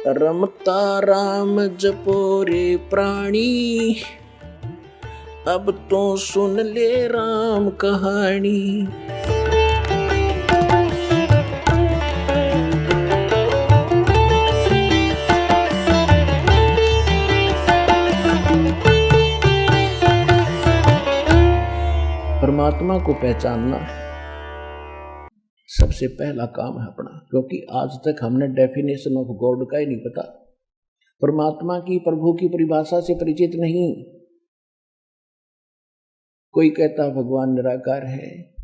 रमता राम जपो रे प्राणी, अब तो सुन ले राम कहानी। परमात्मा को पहचानना सबसे पहला काम है अपना, क्योंकि आज तक हमने डेफिनेशन ऑफ गॉड का ही नहीं पता। परमात्मा की, प्रभु की परिभाषा से परिचित नहीं। कोई कहता भगवान निराकार है,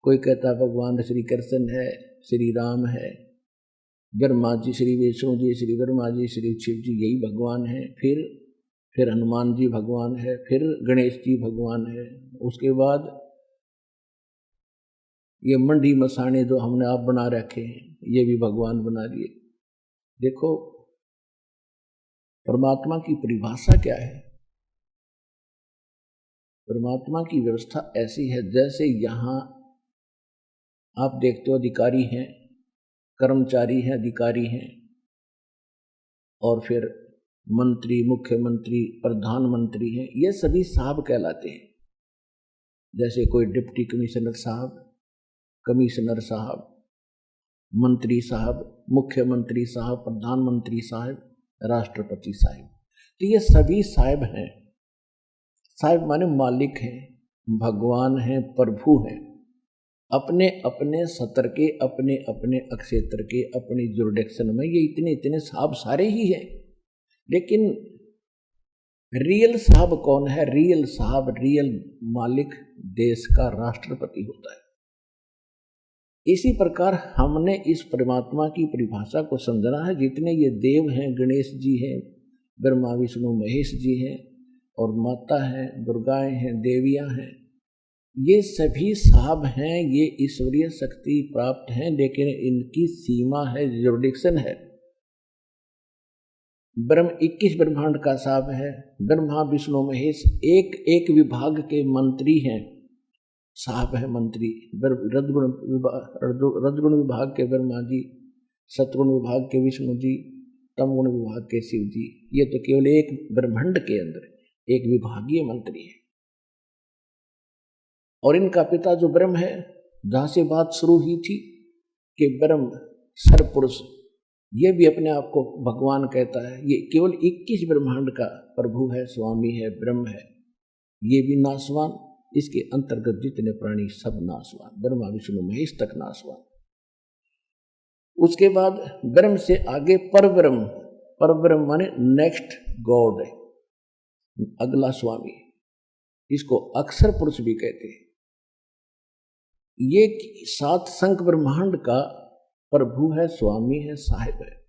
कोई कहता भगवान श्री कृष्ण है, श्री राम है, ब्रह्मा जी, श्री विष्णु जी, श्री ब्रह्मा जी, श्री शिव जी यही भगवान है। फिर हनुमान जी भगवान है, फिर गणेश जी भगवान है। उसके बाद ये मंडी मसाने जो हमने आप बना रखे हैं ये भी भगवान बना लिए। देखो परमात्मा की परिभाषा क्या है। परमात्मा की व्यवस्था ऐसी है जैसे यहाँ आप देखते हो अधिकारी हैं, कर्मचारी हैं, अधिकारी हैं, और फिर मंत्री, मुख्यमंत्री, प्रधानमंत्री हैं, ये सभी साहब कहलाते हैं। जैसे कोई डिप्टी कमिश्नर साहब, कमिश्नर साहब, मंत्री साहब, मुख्यमंत्री साहब, प्रधानमंत्री साहब, राष्ट्रपति साहब, तो ये सभी साहब हैं। साहब माने मालिक हैं, भगवान हैं, प्रभु हैं। अपने अपने सत्र के, अपने अपने क्षेत्र के, अपनी जुरिडिक्शन में ये इतने इतने साहब सारे ही हैं। लेकिन रियल साहब कौन है? रियल साहब, रियल मालिक देश का राष्ट्रपति होता है। इसी प्रकार हमने इस परमात्मा की परिभाषा को समझना है। जितने ये देव हैं, गणेश जी हैं, ब्रह्मा विष्णु महेश जी हैं, और माता हैं, दुर्गाएं हैं, देवियां हैं, ये सभी साहब हैं, ये ईश्वरीय शक्ति प्राप्त हैं, लेकिन इनकी सीमा है, जुरिडिक्शन है। ब्रह्म 21 ब्रह्मांड का साहब है। ब्रह्मा विष्णु महेश एक एक विभाग के मंत्री हैं, साहब है, मंत्री। रजगुण विभाग के ब्रह्मा जी, सतगुण विभाग के विष्णु जी, तमगुण विभाग के शिव जी। ये तो केवल एक ब्रह्मांड के अंदर एक विभागीय मंत्री है। और इनका पिता जो ब्रह्म है, जहां से बात शुरू हुई थी कि ब्रह्म सरपुरुष, ये भी अपने आप को भगवान कहता है। ये केवल 21 ब्रह्मांड का प्रभु है, स्वामी है, ब्रह्म है। ये भी नासवान, इसके अंतर्गत जितने प्राणी सब नासवान, ब्रह्मा विष्णु महेश तक नासवान। उसके बाद ब्रह्म से आगे परब्रह्म, परब्रह्म माने नेक्स्ट गॉड है, अगला स्वामी। इसको अक्षर पुरुष भी कहते हैं। ये 7 संख ब्रह्मांड का प्रभु है, स्वामी है, साहिब है।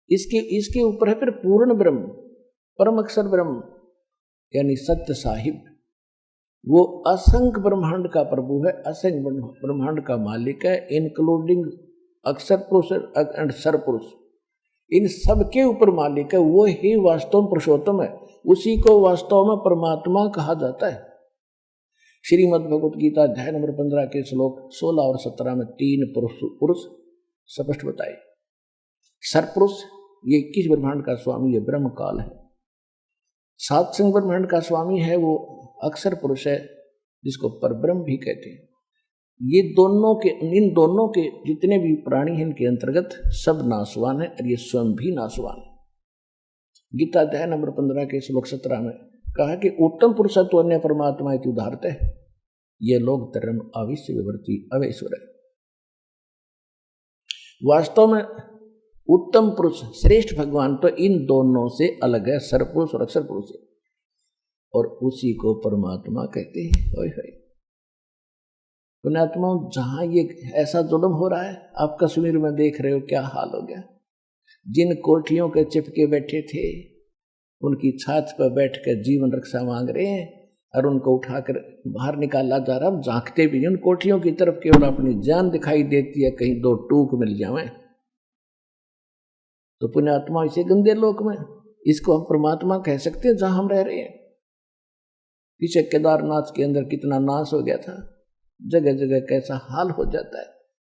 इसके ऊपर है फिर पूर्ण ब्रह्म, परम अक्षर ब्रह्म यानी सत्य साहिब। वो असंख्य ब्रह्मांड का प्रभु है, असंख्य ब्रह्मांड का मालिक है, इंक्लूडिंग अक्षर पुरुष एंड सर पुरुष। इन सब के ऊपर मालिक है। वो ही वास्तव में पुरुषोत्तम है। उसी को वास्तव में परमात्मा कहा जाता है। श्रीमद् भगवत गीता अध्याय नंबर 15 के श्लोक 16 और 17 में 3 पुरुष स्पष्ट बताए। सरपुरुष ये 21 ब्रह्मांड का स्वामी, ये ब्रह्म काल है। 7 संख ब्रह्मांड का स्वामी है, वो अक्षर पुरुष है, जिसको परब्रह्म भी कहते हैं। ये दोनों के, इन दोनों के जितने भी प्राणी हैं, इनके अंतर्गत सब नासवान है, और ये स्वयं भी नासवान है। गीता अध्याय नंबर 15 के श्लोक 17 में कहा कि उत्तम पुरुषत्व अन्य परमात्मा इति उदाहरते है, ये लोग धर्म अविश्य विवर्ती अवेश्वर है। वास्तव में उत्तम पुरुष, श्रेष्ठ भगवान तो इन दोनों से अलग है, सरपुरुष और अक्षर पुरुष है, और उसी को परमात्मा कहते हैं। ओए होए पुण्यात्मा, जहां ये ऐसा जुल्म हो रहा है, आप कश्मीर में देख रहे हो क्या हाल हो गया। जिन कोठियों के चिपके बैठे थे, उनकी छात पर बैठ कर जीवन रक्षा मांग रहे हैं, और उनको उठाकर बाहर निकाला जा रहा है। झांकते भी नहीं उन कोठियों की तरफ, केवल अपनी जान दिखाई देती है, कहीं 2 टूक मिल जाए। तो पुण्यात्मा इसे गंदे लोक में, इसको हम परमात्मा कह सकते हैं जहां हम रह रहे हैं। पीछे केदारनाथ के अंदर कितना नाश हो गया था, जगह जगह कैसा हाल हो जाता है।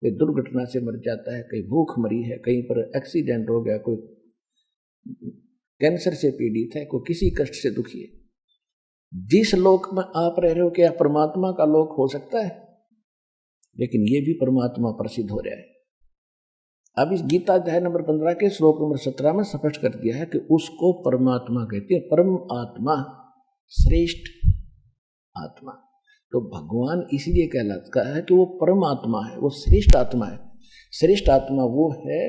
कोई दुर्घटना से मर जाता है, कहीं भूख मरी है, कहीं पर एक्सीडेंट हो गया, कोई कैंसर से पीड़ित है, कोई किसी कष्ट से दुखी है। जिस लोक में आप रह रहे हो क्या परमात्मा का लोक हो सकता है? लेकिन ये भी परमात्मा प्रसिद्ध हो रहा है। अब इस गीता अध्याय नंबर 15 के श्लोक नंबर 17 में स्पष्ट कर दिया है कि उसको परमात्मा कहते हैं। परम आत्मा, श्रेष्ठ आत्मा। तो भगवान इसलिए कहलाता है कि वो परम आत्मा है, वो श्रेष्ठ आत्मा है। श्रेष्ठ आत्मा वो है,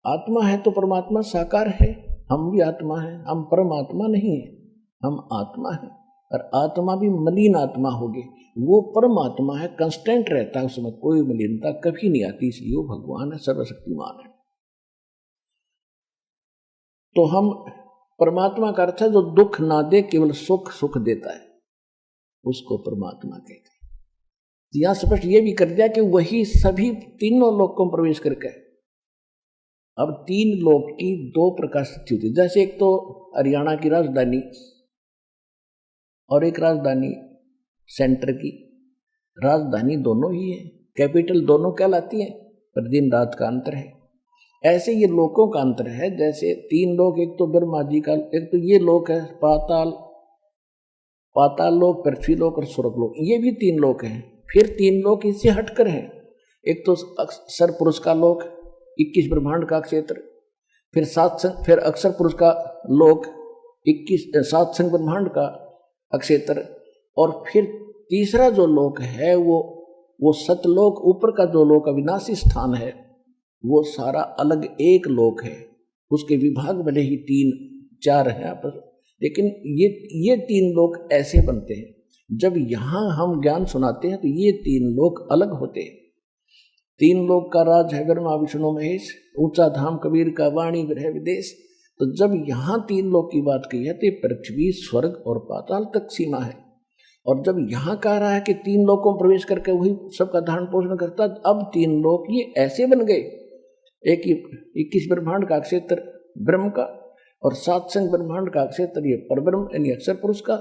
आत्मा है तो परमात्मा साकार है, हम भी आत्मा है, हम परमात्मा नहीं है, हम आत्मा है। और आत्मा भी मलिन आत्मा होगी, वो परमात्मा है, कंस्टेंट रहता है, उसमें कोई मलिनता कभी नहीं आती, इसलिए वो भगवान है, सर्वशक्तिमान है। तो हम परमात्मा का अर्थ है जो दुख ना दे, केवल सुख सुख देता है, उसको परमात्मा कहते हैं। यहां स्पष्ट ये भी कर दिया कि वही सभी तीनों लोक को प्रवेश करके। अब तीन लोक की दो प्रकार स्थिति होती है, जैसे एक तो हरियाणा की राजधानी और एक राजधानी सेंटर की। राजधानी दोनों ही है, कैपिटल दोनों कहलाती है, पर दिन रात का अंतर है। ऐसे ये लोकों का अंतर है, जैसे तीन लोक, एक तो ब्रह्मा जी का, एक तो ये लोक है पाताल, पाताल लोक, पृथ्वी लोक और स्वर्ग लोक, ये भी तीन लोक हैं। फिर तीन लोक इससे हटकर हैं, एक तो अक्षर पुरुष का लोक, 21 ब्रह्मांड का क्षेत्र, फिर अक्षर पुरुष का लोक, 21 सात संग ब्रह्मांड का अक्षेत्र, और फिर तीसरा जो लोक है वो सतलोक, ऊपर का जो लोक अविनाशी स्थान है, वो सारा अलग एक लोक है। उसके विभाग भले ही 3-4 हैं आपस, लेकिन ये तीन लोक ऐसे बनते हैं। जब यहाँ हम ज्ञान सुनाते हैं तो ये तीन लोक अलग होते हैं। तीन लोक का राज है ब्रह्मा विष्णु महेश, ऊंचा धाम कबीर का वाणी ग्रह विदेश। तो जब यहाँ तीन लोक की बात की है तो पृथ्वी, स्वर्ग और पाताल तक सीमा है। और जब यहाँ कह रहा है कि तीन लोकों में प्रवेश करके वही सबका धारण पोषण करता, अब तीन लोक ये ऐसे बन गए, एक 21 ब्रह्मांड का क्षेत्र ब्रह्म का, और 7 संग ब्रह्मांड का क्षेत्र ये परब्रह्म यानी अक्षर पुरुष का,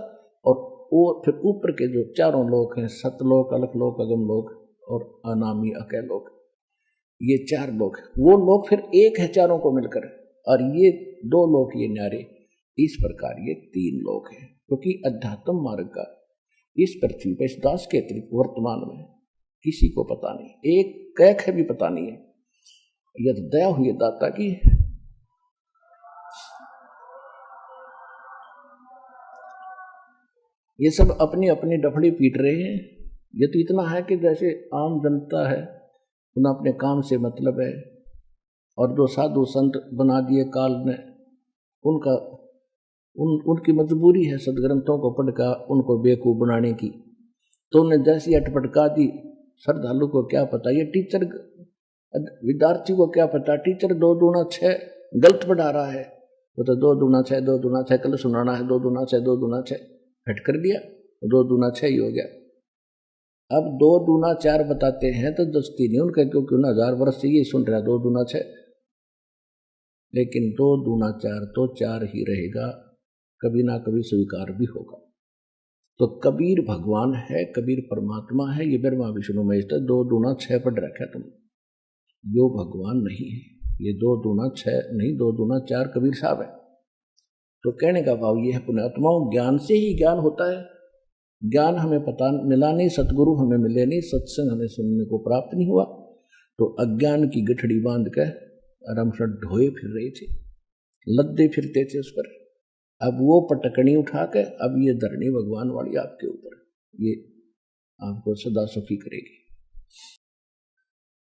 और फिर ऊपर के जो चारों लोक हैं, सतलोक, अलखलोक, अगम लोक और अनामी अकय लोक, ये 4 लोक हैं। वो लोक फिर एक है चारों को मिलकर, और ये 2 लोक ये न्यारे। इस प्रकार ये 3 लोक हैं, क्योंकि अध्यात्म मार्ग का इस पृथ्वी पर इस दास के अतिरिक्त वर्तमान में किसी को पता नहीं, एक कैख भी पता नहीं है। यदि दया हुई दाता की, ये सब अपनी अपनी डफड़ी पीट रहे हैं। ये तो इतना है कि जैसे आम जनता है, उन्हें अपने काम से मतलब है, और जो साधु संत बना दिए काल ने, उनकी मजबूरी है सदग्रंथों को पढ़कर उनको बेवकूफ़ बनाने की। तो उन्हें जैसी अटपटका दी, श्रद्धालु को क्या पता, ये टीचर विद्यार्थी को क्या पता, टीचर 2 दूना 6 गलत पढ़ा रहा है, वो तो 2 दूना 6 2 दूना 6 कल सुनाना है, 2 दूना 6 2 दूना 6 हट कर दिया, 2 दूना 6 ही हो गया। अब 2 दूना 4 बताते हैं तो दस्ती नहीं उनका, क्योंकि 1000 वर्ष से ये सुन रहा है 2 दूना 6, लेकिन 2 दूना 4 तो 4 ही रहेगा, कभी ना कभी स्वीकार भी होगा। तो कबीर भगवान है, कबीर परमात्मा है, ये ब्रह्मा विष्णु महेश 2 दूना 6 पढ़ रखा तुम, जो भगवान नहीं है। ये 2 दूना 6 नहीं, 2 दूना 4 कबीर साहब है। तो कहने का भाव ये है, पुण्यात्माओं, ज्ञान से ही ज्ञान होता है। ज्ञान हमें पता मिला नहीं, सतगुरु हमें मिले नहीं, सत्संग हमें सुनने को प्राप्त नहीं हुआ, तो अज्ञान की गठड़ी बांध कर आराम से ढोए फिर रहे थे, लद्दे फिरते थे उस पर। अब वो पटकनी उठा के अब ये धरनी भगवान वाली आपके ऊपर, ये आपको सदा सुखी करेगी।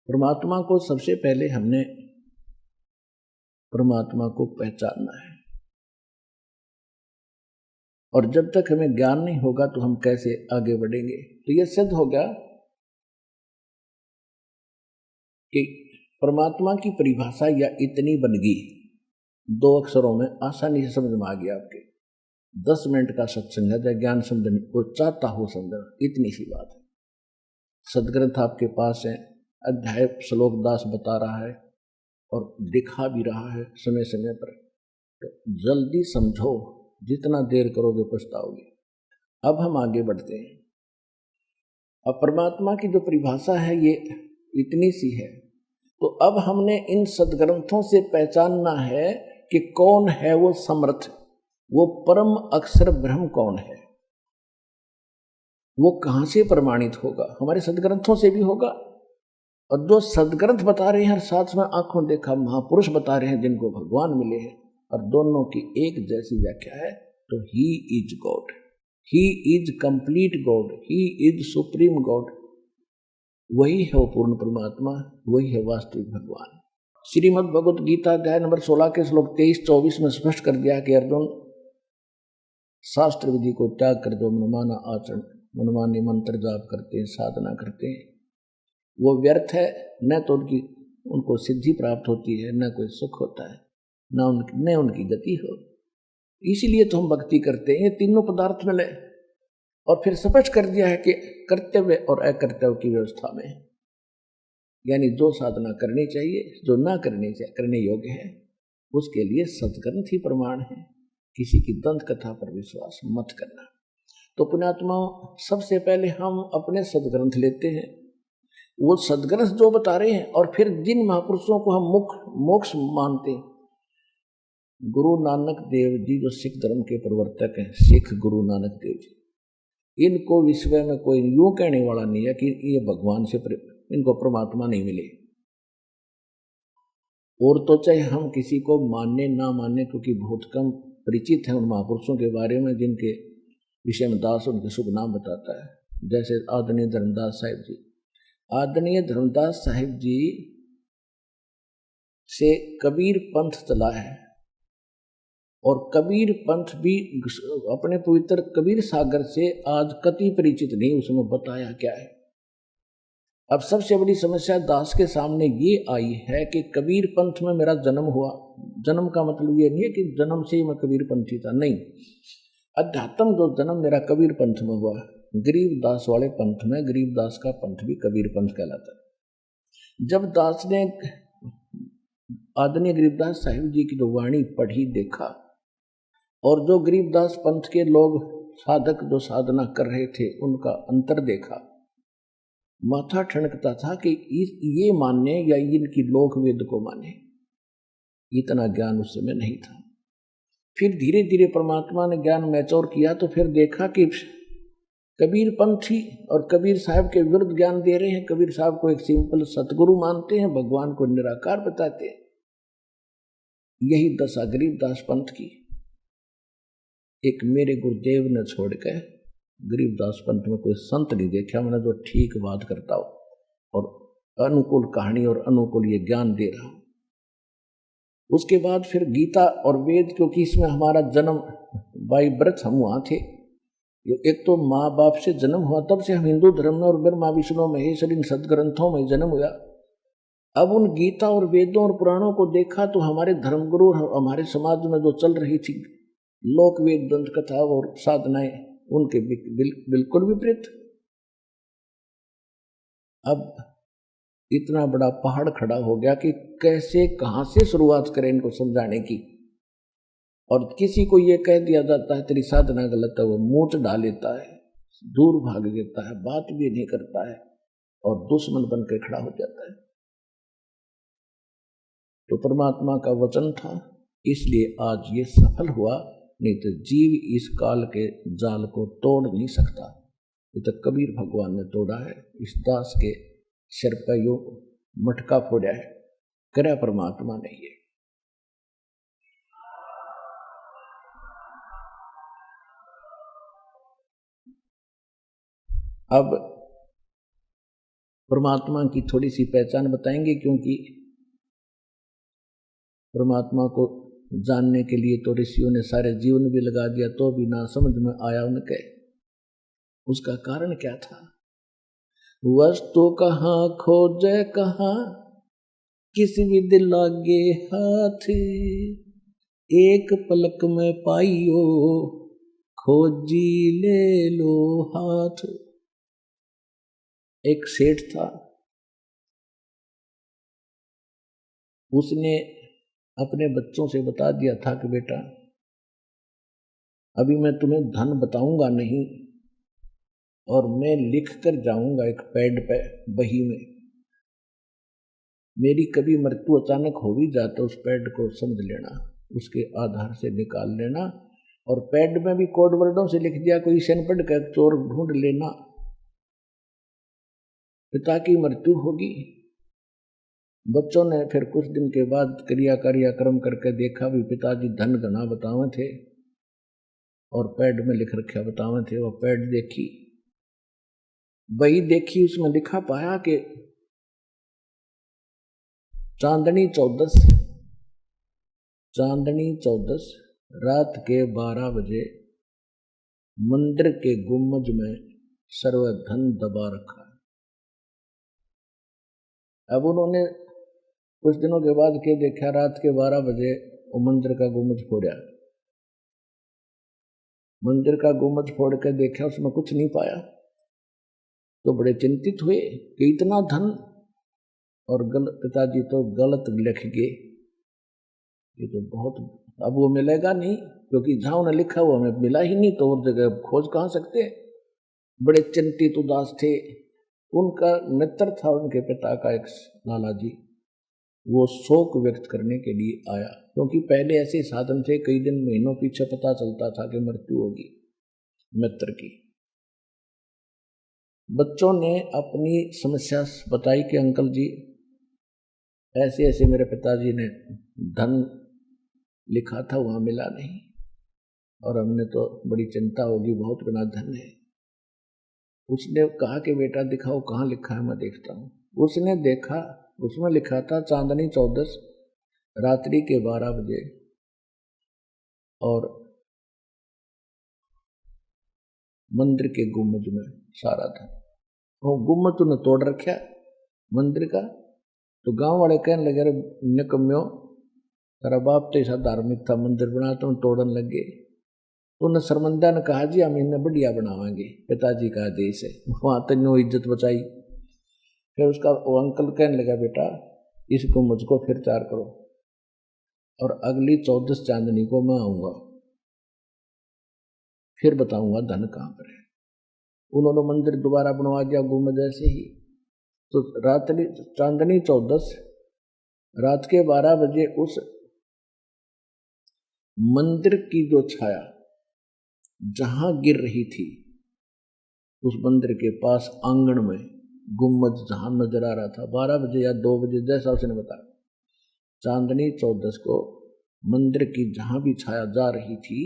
परमात्मा को सबसे पहले हमने परमात्मा को पहचानना है, और जब तक हमें ज्ञान नहीं होगा तो हम कैसे आगे बढ़ेंगे। तो यह सिद्ध हो गया कि परमात्मा की परिभाषा या इतनी बन गई, 2 अक्षरों में आसानी से समझ में आ गया आपके। 10 मिनट का सत्संग है, ज्ञान समझने को चाहता हो समझना, इतनी सी बात है। सदग्रंथ आपके पास है, अध्याय श्लोक दास बता रहा है और दिखा भी रहा है समय समय पर, तो जल्दी समझो, जितना देर करोगे पछताओगे। अब हम आगे बढ़ते हैं। अब परमात्मा की जो परिभाषा है, ये इतनी सी है। तो अब हमने इन सदग्रंथों से पहचानना है कि कौन है वो समर्थ, वो परम अक्षर ब्रह्म कौन है, वो कहां से प्रमाणित होगा? हमारे सदग्रंथों से भी होगा, और जो सदग्रंथ बता रहे हैं और साथ में आंखों देखा महापुरुष बता रहे हैं जिनको भगवान मिले हैं, और दोनों की एक जैसी व्याख्या है, तो he is God, he is complete God, he is supreme God, वही है वो पूर्ण परमात्मा, वही है वास्तविक भगवान। श्रीमद् भगवत गीता अध्याय नंबर 16 के श्लोक 23-24 में स्पष्ट कर दिया कि अर्जुन, शास्त्र विधि को त्याग कर दो, मनमाना आचरण, मनमाने मंत्र जाप करते हैं, साधना करते हैं, वो व्यर्थ है, न तो उनको सिद्धि प्राप्त होती है, न कोई सुख होता है, न उनकी गति हो। इसीलिए तो हम भक्ति करते हैं, ये तीनों पदार्थ मिले। और फिर स्पष्ट कर दिया है कि कर्तव्य और अकर्तव्य की व्यवस्था में, यानी जो साधना करनी चाहिए, जो ना करने योग्य है, उसके लिए सदग्रंथ ही प्रमाण है। किसी की दंत कथा पर विश्वास मत करना। तो पुण्यात्माओं, सबसे पहले हम अपने सदग्रंथ लेते हैं, वो सदग्रंथ जो बता रहे हैं, और फिर जिन महापुरुषों को हम मोक्ष मानते हैं, गुरु नानक देव जी जो सिख धर्म के प्रवर्तक हैं, सिख गुरु नानक देव जी, इनको विश्व में कोई यूं कहने वाला नहीं है कि ये भगवान से इनको परमात्मा नहीं मिले। और तो चाहे हम किसी को मानने ना मानने, क्योंकि बहुत कम परिचित हैं उन महापुरुषों के बारे में जिनके विषय में दास उनके शुभ नाम बताता है, जैसे आदरणीय धर्मदास साहिब जी। आदरणीय धर्मदास साहिब जी से कबीर पंथ चला है, और कबीर पंथ भी अपने पवित्र कबीर सागर से आज कति परिचित नहीं, उसमें बताया क्या है। अब सबसे बड़ी समस्या दास के सामने ये आई है कि कबीर पंथ में मेरा जन्म हुआ। जन्म का मतलब ये नहीं है कि जन्म से ही मैं कबीर पंथी था, नहीं। अध्यात्म जो जन्म मेरा कबीर पंथ में हुआ, गरीब दास वाले पंथ में, गरीब दास का पंथ भी कबीर पंथ कहलाता है। जब दास ने आदरणीय गरीबदास साहिब जी की जो वाणी पढ़ी, देखा, और जो गरीबदास पंथ के लोग साधक जो साधना कर रहे थे उनका अंतर देखा, माथा ठनकता था कि ये मानने या इनकी लोक वेद को माने, इतना ज्ञान उस समय नहीं था। फिर धीरे धीरे परमात्मा ने ज्ञान मैच्योर किया, तो फिर देखा कि कबीर पंथी और कबीर साहब के विरुद्ध ज्ञान दे रहे हैं। कबीर साहब को एक सिंपल सतगुरु मानते हैं, भगवान को निराकार बताते हैं। यही दशा गरीबदास पंथ की। एक मेरे गुरुदेव ने छोड़ के गरीबदास पंथ में कोई संत नहीं देखा मैंने जो ठीक बात करता हो और अनुकूल कहानी और अनुकूल ये ज्ञान दे रहा हूं। उसके बाद फिर गीता और वेद, क्योंकि इसमें हमारा जन्म बाई बर्थ हम वहाँ थे। एक तो माँ बाप से जन्म हुआ, तब से हम हिंदू धर्म में और ब्रह्मा विष्णु महेश्वर इन सदग्रंथों में जन्म हुआ। अब उन गीता और वेदों और पुराणों को देखा तो हमारे धर्मगुरु हमारे समाज में जो चल रही थी लोक वेद दंत कथा और साधनाएं, उनके बिल्कुल विपरीत। अब इतना बड़ा पहाड़ खड़ा हो गया कि कैसे कहां से शुरुआत करें इनको समझाने की। और किसी को ये कह दिया जाता है तेरी साधना गलत है, वो मूंछ डाल लेता है, दूर भाग देता है, बात भी नहीं करता है और दुश्मन बन के खड़ा हो जाता है। तो परमात्मा का वचन था, इसलिए आज ये सफल हुआ, नहीं तो जीव इस काल के जाल को तोड़ नहीं सकता। ये तो कबीर भगवान ने तोड़ा है, इस दास के सिर पर यो मटका फोड़ा है, करे परमात्मा ने ये। अब परमात्मा की थोड़ी सी पहचान बताएंगे, क्योंकि परमात्मा को जानने के लिए तो ऋषियों ने सारे जीवन भी लगा दिया, तो भी ना समझ में आया उनके। उसका कारण क्या था? वस्तु कहाँ खोजे कहाँ, किस विधि लागे हाथ, एक पलक में पाइयो, खोजी ले लो हाथ। एक सेठ था, उसने अपने बच्चों से बता दिया था कि बेटा अभी मैं तुम्हें धन बताऊंगा नहीं, और मैं लिख कर जाऊंगा एक पैड पे बही में, मेरी कभी मृत्यु अचानक हो भी जाता उस पैड को समझ लेना, उसके आधार से निकाल लेना। और पैड में भी कोड वर्डों से लिख दिया, कोई सैनपढ़ का चोर ढूंढ लेना, पिता की मृत्यु होगी। बच्चों ने फिर कुछ दिन के बाद क्रियाक्रम करके देखा भी पिताजी धन घना बतावे थे और पैड में लिख रखा बतावे थे। वो पैड देखी, वही देखी, उसमें लिखा पाया कि चांदनी 14 रात के 12 बजे मंदिर के गुम्बज में सर्वधन दबा रखा है। अब उन्होंने कुछ दिनों के बाद के देखा, रात के 12 बजे वो मंदिर का गुम्बज फोड़ा। मंदिर का गुम्बज फोड़ कर देखा, उसमें कुछ नहीं पाया। तो बड़े चिंतित हुए कि इतना धन, और पिताजी तो गलत लिख गए, ये तो बहुत, अब वो मिलेगा नहीं, क्योंकि जहां उन्हें लिखा हुआ हमें मिला ही नहीं, तो और जगह खोज कहाँ सकते। बड़े चिंतित उदास थे। उनका मित्र था उनके पिता का एक लाला जी, वो शोक व्यक्त करने के लिए आया, क्योंकि पहले ऐसे साधन थे, कई दिन महीनों पीछे पता चलता था कि मृत्यु होगी मित्र की। बच्चों ने अपनी समस्या बताई कि अंकल जी ऐसे ऐसे मेरे पिताजी ने धन लिखा था, वहां मिला नहीं, और हमने तो बड़ी चिंता होगी, बहुत बड़ा धन है। उसने कहा कि बेटा दिखाओ कहाँ लिखा है, मैं देखता हूँ। उसने देखा, उसमें लिखा था चांदनी 14 रात्रि के 12 बजे, और मंदिर के गुम्बज में सारा धन। वो गुम्बज तूने तोड़ रखा मंदिर का। तो गांव वाले कहने लगे, अरे निकम्यो, तेरा बाप तो ऐसा धार्मिक था, मंदिर बना तो तोड़न लग गए। तो उन्हें शर्मंदा ने कहा, जी हम इन्हें बढ़िया बनावाएंगे, पिताजी का आदेश है। वहां तक नो इज्जत बचाई। फिर उसका वो अंकल कहने लगा, बेटा इसको मुझको फिर तैयार करो, और अगली 14 चांदनी को मैं आऊंगा, फिर बताऊंगा धन कहाँ पर है। उन्होंने मंदिर दोबारा बनवा दिया गुम्बद जैसे ही। तो रात्रि चांदनी 14 रात के 12 बजे उस मंदिर की जो छाया जहां गिर रही थी, उस मंदिर के पास आंगन में गुम्बद जहां नजर आ रहा था, 12 बजे या 2 बजे जैसा उसने बताया, चांदनी 14 को मंदिर की जहां भी छाया जा रही थी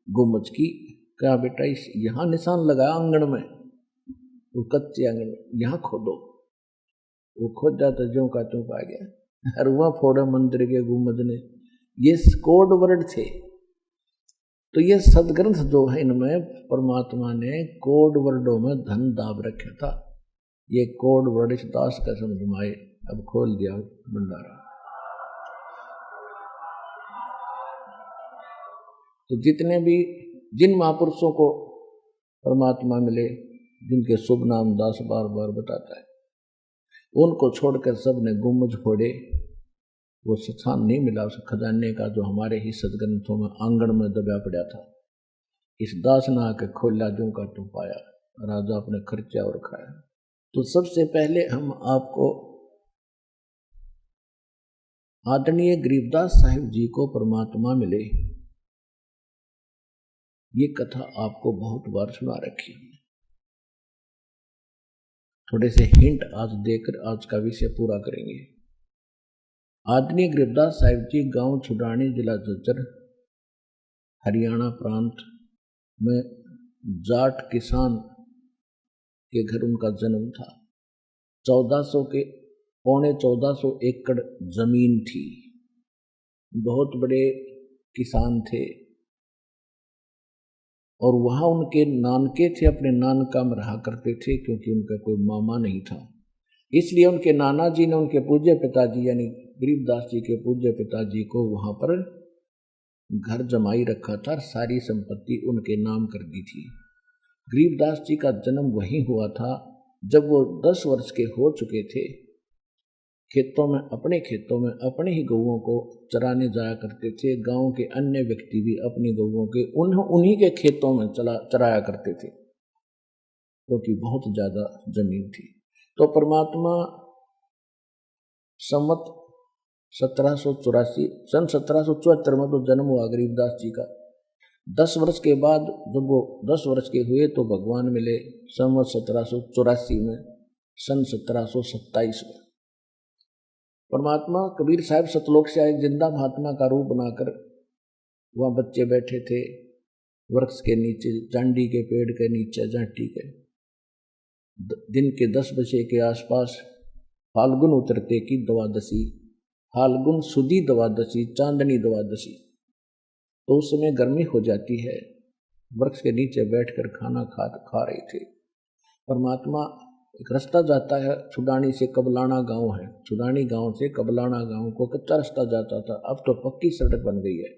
गुम्बद की, क्या बेटा इस यहाँ निशान लगाया आंगन में, वो कच्चे आंगन में, यहाँ खोदो। वो खोद जाता ज्यों का त्यों पा गया, और वह फोड़े मंदिर के गुम्बद ने। ये कोड वर्ड थे। तो ये सदग्रंथ जो है, इनमें परमात्मा ने कोड वर्डों में धन दाब रखा था। ये कोड वर्ड इस दास का समझ में आए, अब खोल दिया भंडारा। तो जितने भी जिन महापुरुषों को परमात्मा मिले, जिनके शुभ नाम दास बार बार बताता है, उनको छोड़कर सब ने गुम्बज फोड़े। वो स्थान नहीं मिला उस खजाने का जो हमारे ही सदग्रंथों में आंगन में दबा पड़ा था। इस दास ने आके खोला, जो का तू पाया, राजा अपने खर्चा और खाया। तो सबसे पहले हम आपको आदरणीय गरीबदास साहिब जी को परमात्मा मिले, ये कथा आपको बहुत बार सुना रखी है। थोड़े से हिंट आज देकर आज का विषय पूरा करेंगे। आदरणीय गरीबदास साहिब जी गांव छुडानी, जिला झज्जर, हरियाणा प्रांत में जाट किसान के घर उनका जन्म था। 1400 के पौने 1400 एकड़ जमीन थी। बहुत बड़े किसान थे, और वहाँ उनके नानके थे, अपने नानका में रहा करते थे, क्योंकि उनका कोई मामा नहीं था। इसलिए उनके नाना जी ने उनके पूज्य पिताजी यानी गरीबदास जी के पूज्य पिताजी को वहाँ पर घर जमाई रखा था, सारी संपत्ति उनके नाम कर दी थी। गरीबदास जी का जन्म वहीं हुआ था जब वो 10 वर्ष के हो चुके थे। खेतों में अपने ही गौओं को चराने जाया करते थे। गांव के अन्य व्यक्ति भी अपनी गौओं के उन्हीं के खेतों में चराया करते थे, क्योंकि बहुत ज़्यादा जमीन थी। तो परमात्मा संवत 1784 सन 1774 में तो जन्म हुआ गरीबदास जी का। 10 वर्ष के बाद जब वो 10 वर्ष के हुए तो भगवान मिले सन 1784 में, सन 1727 में। परमात्मा कबीर साहब सतलोक से आए, जिंदा महात्मा का रूप बनाकर वहाँ बच्चे बैठे थे वृक्ष के नीचे, जांडी के पेड़ के नीचे, जाटी के। दिन के 10 बजे के आसपास फाल्गुन उतरते की द्वादशी, फाल्गुन सुदी द्वादशी, चांदनी द्वादशी, तो उस समय गर्मी हो जाती है। वृक्ष के नीचे बैठकर खाना खा रहे थे। परमात्मा, एक रास्ता जाता है छुडानी से कबलाना गांव है, छुडानी गांव से कबलाना गांव को कच्चा रास्ता जाता था, अब तो पक्की सड़क बन गई है।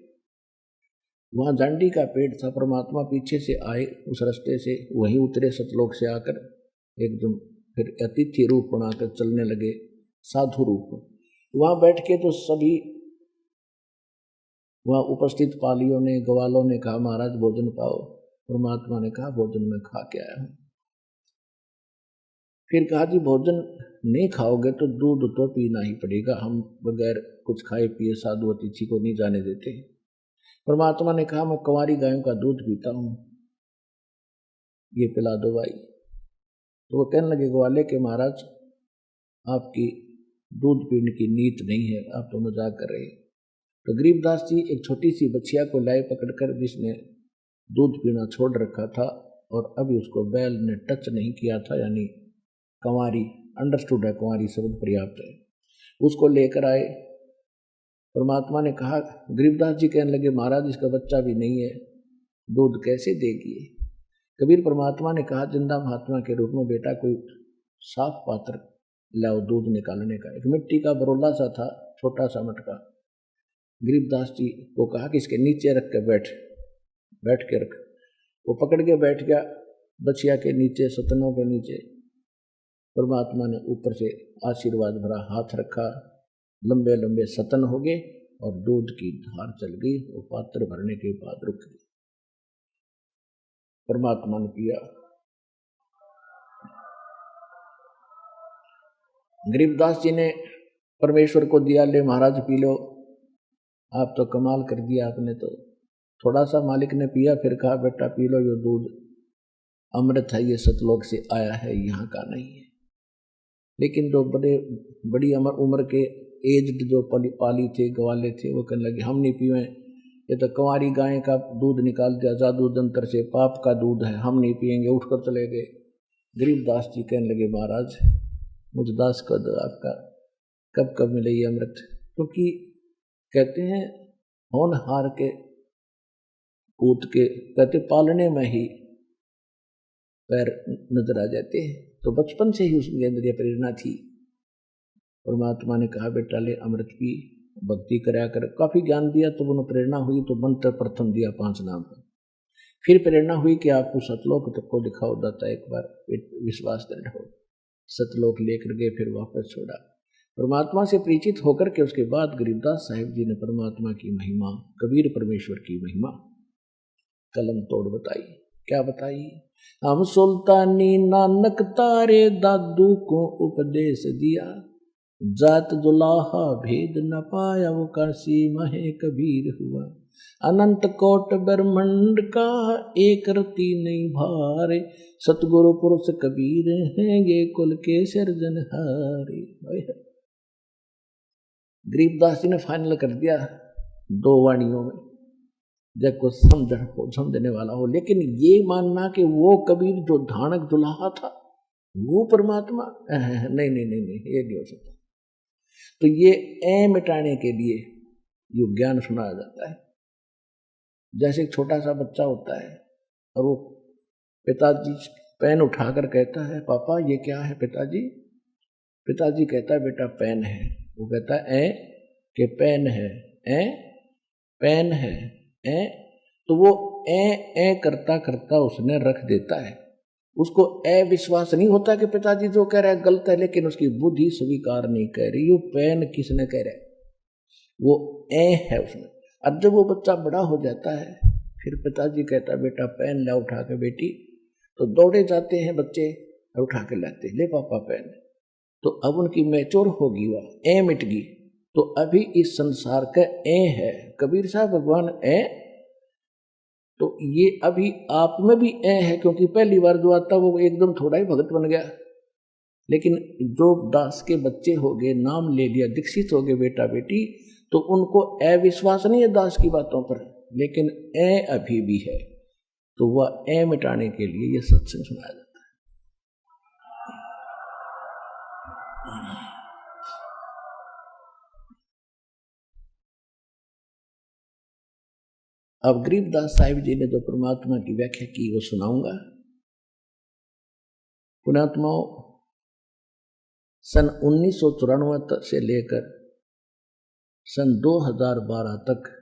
वहाँ जांडी का पेड़ था। परमात्मा पीछे से आए उस रास्ते से, वहीं उतरे सतलोक से आकर एकदम, फिर अतिथि रूप बनाकर चलने लगे, साधु रूप। वहाँ बैठ के तो सभी वहाँ उपस्थित पालियों ने, ग्वालों ने कहा महाराज भोजन पाओ। परमात्मा ने कहा भोजन मैं खा के आया हूँ। फिर कहा जी भोजन नहीं खाओगे तो दूध तो पीना ही पड़ेगा, हम बगैर कुछ खाए पिए साधु अतिथि को नहीं जाने देते। परमात्मा ने कहा मैं कुंवारी गायों का दूध पीता हूँ, ये पिला दो भाई। तो वो कहने लगे ग्वाले के महाराज आपकी दूध पीने की नीत नहीं है, आप तो मजाक कर रहे हैं। तो गरीबदास जी एक छोटी सी बछिया को लाए पकड़कर, जिसने दूध पीना छोड़ रखा था और अभी उसको बैल ने टच नहीं किया था, यानी कंवारी, अंडरस्टूड है, कुंवारी शब्द पर्याप्त है, उसको लेकर आए। परमात्मा ने कहा, गरीबदास जी कहने लगे महाराज इसका बच्चा भी नहीं है, दूध कैसे देगी। कबीर परमात्मा ने कहा जिंदा महात्मा के रूप में बेटा कोई साफ पात्र लाओ दूध निकालने का। एक मिट्टी का बरोला सा था, छोटा सा मटका। गरीबदास जी को कहा कि इसके नीचे रख के बैठ के रख। वो पकड़ के बैठ गया बछिया के नीचे, सतनों के नीचे। परमात्मा ने ऊपर से आशीर्वाद भरा हाथ रखा, लंबे लंबे सतन हो गए और दूध की धार चल गई। वो पात्र भरने के बाद रुक गई। परमात्मा ने किया। गरीबदास जी ने परमेश्वर को दिया, ले महाराज पी लो। आप तो कमाल कर दिया आपने तो। थोड़ा सा मालिक ने पिया, फिर कहा बेटा पी लो, ये दूध अमृत है, ये सतलोक से आया है, यहाँ का नहीं है। लेकिन जो बड़ी उम्र के एज्ड जो पाली थे, ग्वाले थे, वो कहने लगे हम नहीं पीवे, ये तो कुंवारी गाय का दूध निकाल दिया जादू जंतर से, पाप का दूध है, हम नहीं पिएंगे, उठकर चले गए। गरीबदास जी कहने लगे महाराज मुझ दास को दो, आपका कब कब मिले ये अमृत। क्योंकि कहते हैं होनहार के पूत के, कहते पालने में ही पैर नजर आ जाते हैं। तो बचपन से ही उसके अंदर ये प्रेरणा थी। परमात्मा ने कहा बेटा ले अमृत पी, भक्ति कराया कर। काफी ज्ञान दिया तो उन्हें प्रेरणा हुई, तो मंत्र प्रथम दिया 5 नाम का। फिर प्रेरणा हुई कि आपको सतलोक तक को दिखाओ दाता, एक बार विश्वास दृढ़ हो। सतलोक लेकर गए, फिर वापस छोड़ा। परमात्मा से परिचित होकर के उसके बाद गरीबदास साहिब जी ने परमात्मा की महिमा, कबीर परमेश्वर की महिमा कलम तोड़ बताई। क्या बताई? हम सुल्तानी नानक तारे दादू को उपदेश दिया, जात जुलाहा भेद न पाया वो काशी महे कबीर हुआ। अनंत कोट ब्रह्मांड का एक रति नहीं भारे, सतगुरु पुरुष कबीर हैं ये कुल के सिरजनहारे। गरीबदास जी ने फाइनल कर दिया 2 वाणियों में, जब को समझने वाला हो। लेकिन ये मानना कि वो कबीर जो धानक दुल्हा था वो परमात्मा, नहीं नहीं नहीं नहीं, ये नहीं हो सकता। तो ये मिटाने के लिए ये ज्ञान सुनाया जाता है। जैसे एक छोटा सा बच्चा होता है और वो पिताजी पेन उठाकर कहता है पापा ये क्या है पिताजी। पिताजी कहता है बेटा पेन है। वो कहता है कि पेन है, पेन है, तो वो करता करता उसने रख देता है। उसको विश्वास नहीं होता कि पिताजी जो कह रहा है गलत है, लेकिन उसकी बुद्धि स्वीकार नहीं कर रही। वो पेन किसने कह रहा है, वो है उसमें। अब जब वो बच्चा बड़ा हो जाता है, फिर पिताजी कहता है बेटा पेन ला उठा के बेटी, तो दौड़े जाते हैं बच्चे, उठा के लाते, ले पापा पेन। तो अब उनकी मैच्योर होगी, वह मिट गई। तो अभी इस संसार का ए है, कबीर साहब भगवान ए, तो ये अभी आप में भी ए है, क्योंकि पहली बार जो आता वो एकदम थोड़ा ही भगत बन गया, लेकिन जो दास के बच्चे हो गए, नाम ले लिया, दीक्षित हो गए बेटा बेटी, तो उनको अविश्वास नहीं है दास की बातों पर, लेकिन ए अभी भी है, तो वह ए मिटाने के लिए ये सत्संग सुनाया जाता है। अब गरीबदास साहिब जी ने जो परमात्मा की व्याख्या की वो सुनाऊंगा। पुण्यात्माओं, सन 1994 से लेकर सन 2012 तक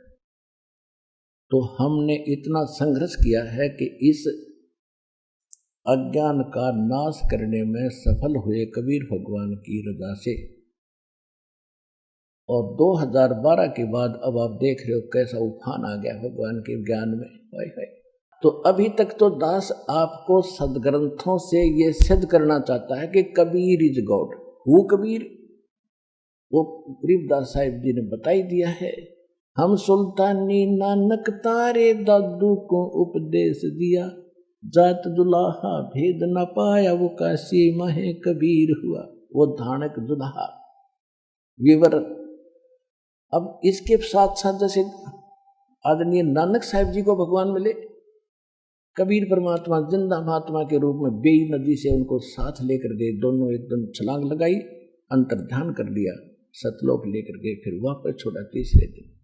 तो हमने इतना संघर्ष किया है कि इस अज्ञान का नाश करने में सफल हुए कबीर भगवान की रजा से। और 2012 के बाद अब आप देख रहे हो कैसा उफान आ गया भगवान के ज्ञान में। हाय हाय। तो अभी तक तो दास आपको सदग्रंथों से ये सिद्ध करना चाहता है कि Kabir is God. Who Kabir? वो गरीबदास साहिब जी ने बता ही दिया है। हम सुल्तानी नानक तारे दादू को उपदेश दिया, जात दुल्हा भेद न पाया वो काशी महे कबीर हुआ। वो धानक दुल्हा विवरण। अब इसके साथ साथ जैसे आदरणीय नानक साहिब जी को भगवान मिले, कबीर परमात्मा जिंदा महात्मा के रूप में बेई नदी से उनको साथ लेकर गए, दोनों एकदम छलांग लगाई, अंतर्ध्यान कर लिया, सतलोक लेकर गए, फिर वापस छोड़ा तीसरे दिन।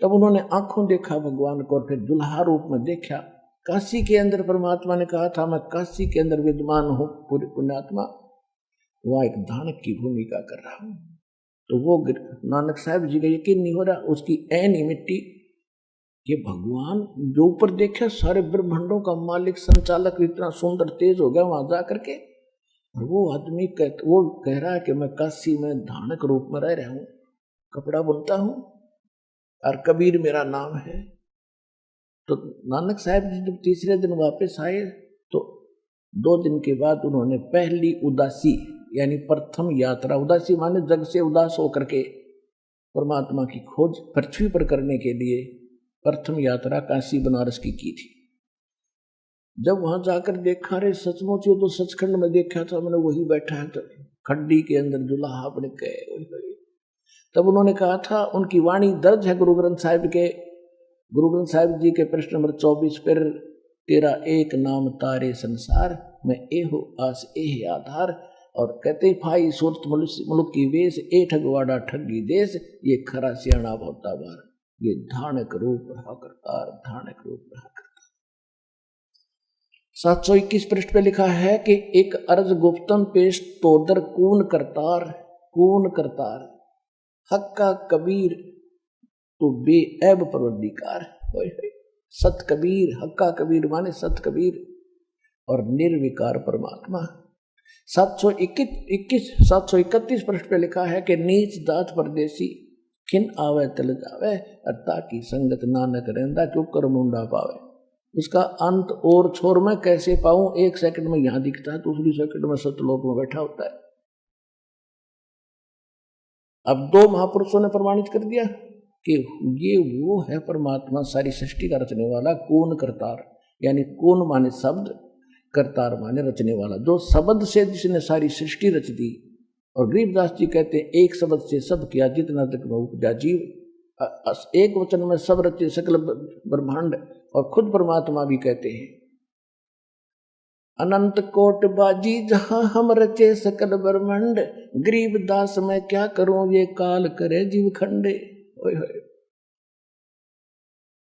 तब उन्होंने आंखों देखा भगवान को और फिर दुल्हा रूप में देखा। काशी के अंदर परमात्मा ने कहा था मैं काशी के अंदर विद्यमान हूँ पूरे पुण्यात्मा, वहाँ एक धानक की भूमिका कर रहा हूँ। तो वो नानक साहब जी का यकीन नहीं हो रहा, उसकी ऐनी मिट्टी ये भगवान जो ऊपर देखा सारे ब्रह्मांडों का मालिक संचालक इतना सुंदर तेज हो गया वहां जा करके। और वो आदमी वो कह रहा है कि मैं काशी में धानक रूप में रह रहा हूँ, कपड़ा बुनता हूँ और कबीर मेरा नाम है। तो नानक साहब जी जब तीसरे दिन वापस आए तो 2 दिन के बाद उन्होंने पहली उदासी यानी प्रथम यात्रा, उदासी माने जग से उदास होकर के परमात्मा की खोज पृथ्वी पर करने के लिए प्रथम यात्रा काशी बनारस की थी। जब वहां जाकर देखा रे सचमुच ये तो सचखंड में देखा था मैंने, वही बैठा है तो खड्डी के अंदर दुल्हा अपने गए। तब उन्होंने कहा था, उनकी वाणी दर्ज है गुरु ग्रंथ साहिब जी के प्रश्न नंबर 24 पर, तेरा एक नाम तारे संसार में एहो आस एह आधार। और कहते फाई सूरत मुल्क की वेश ए ठगवाड़ा ठगी देश, ये खरा सियाणा भोता बार, ये धानक रूप रहा करतार, धानक रूप रहा करतार। 721 पृष्ठ पे लिखा है कि एक अर्ज गुप्तम पेश तोदर कून करतार हक्का कबीर तो बेऐब परवरदिगार। सत कबीर, हक्का कबीर माने सत कबीर और निर्विकार परमात्मा। 731 पृष्ठ पे लिखा है कि नीच दात परदेसी खिन आवे तल जावे, अत्ता की संगत नानक रहंदा क्यों कर मुंडा पावे। उसका अंत और छोर में कैसे पाऊं? 1 सेकंड में यहां दिखता है, दूसरी सेकंड में सतलोक में बैठा होता है। अब 2 महापुरुषों ने प्रमाणित कर दिया कि ये वो है परमात्मा, सारी सृष्टि का रचने वाला, कौन करतार, यानी कौन माने शब्द, करतार माने रचने वाला, जो शब्द से जिसने सारी सृष्टि रच दी। और गरीबदास जी कहते हैं एक शब्द से सब किया जितना तक में उपजा जीव, एक वचन में सब रचे सकल ब्रह्मांड। और खुद परमात्मा भी कहते हैं अनंत कोट बाजी जहां हम रचे सकल ब्रह्मांड, गरीबदास मैं क्या करूं ये काल करे जीव खंडे।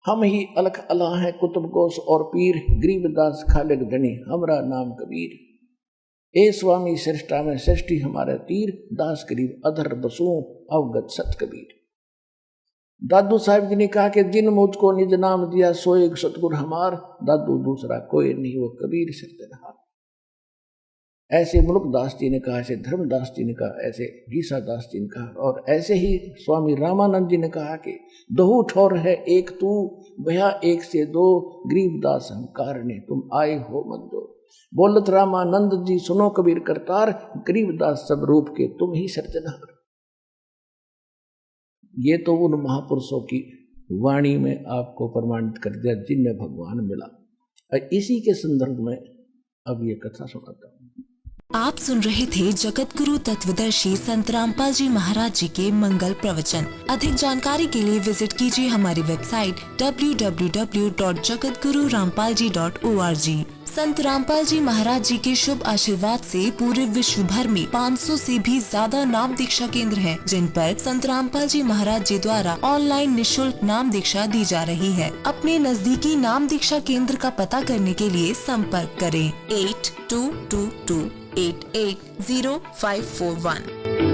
हम ही अलख अला हैं कुतुब गोस और पीर, गरीबदास खालिक धनी हमरा नाम कबीर। ए स्वामी सृष्टा में सृष्टि हमारे तीर, दास गरीब अधर बसू अवगत सत कबीर। दादू साहिब जी ने कहा कि जिन मुझको निज नाम दिया सोए सतगुर हमार, दादू दूसरा कोई नहीं वो कबीर सत्यनारायण। ऐसे मुल्कदास जी ने कहा, ऐसे धर्मदास जी ने कहा, ऐसे गीसा दास जी ने कहा, और ऐसे ही स्वामी रामानंद जी ने कहा कि दहु ठौर है एक तू, भया एक से दो, गरीबदास हम कारणे तुम आए हो मत दो। बोलत रामानंद जी सुनो कबीर करतार, गरीबदास सब रूप के तुम ही सृजनहार। ये तो उन महापुरुषों की वाणी में आपको प्रमाणित कर दिया जिनमें भगवान मिला। इसी के संदर्भ में अब ये कथा सुनाता हूँ। आप सुन रहे थे जगत गुरु तत्वदर्शी संत रामपाल जी महाराज जी के मंगल प्रवचन। अधिक जानकारी के लिए विजिट कीजिए हमारी वेबसाइट www.jagatgururampalji.org। संत रामपाल जी महाराज जी के शुभ आशीर्वाद से पूरे विश्व भर में 500 से भी ज्यादा नाम दीक्षा केंद्र हैं, जिन पर संत रामपाल जी महाराज जी द्वारा ऑनलाइन निशुल्क नाम दीक्षा दी जा रही है। अपने नजदीकी नाम दीक्षा केंद्र का पता करने के लिए संपर्क करें 8222880541।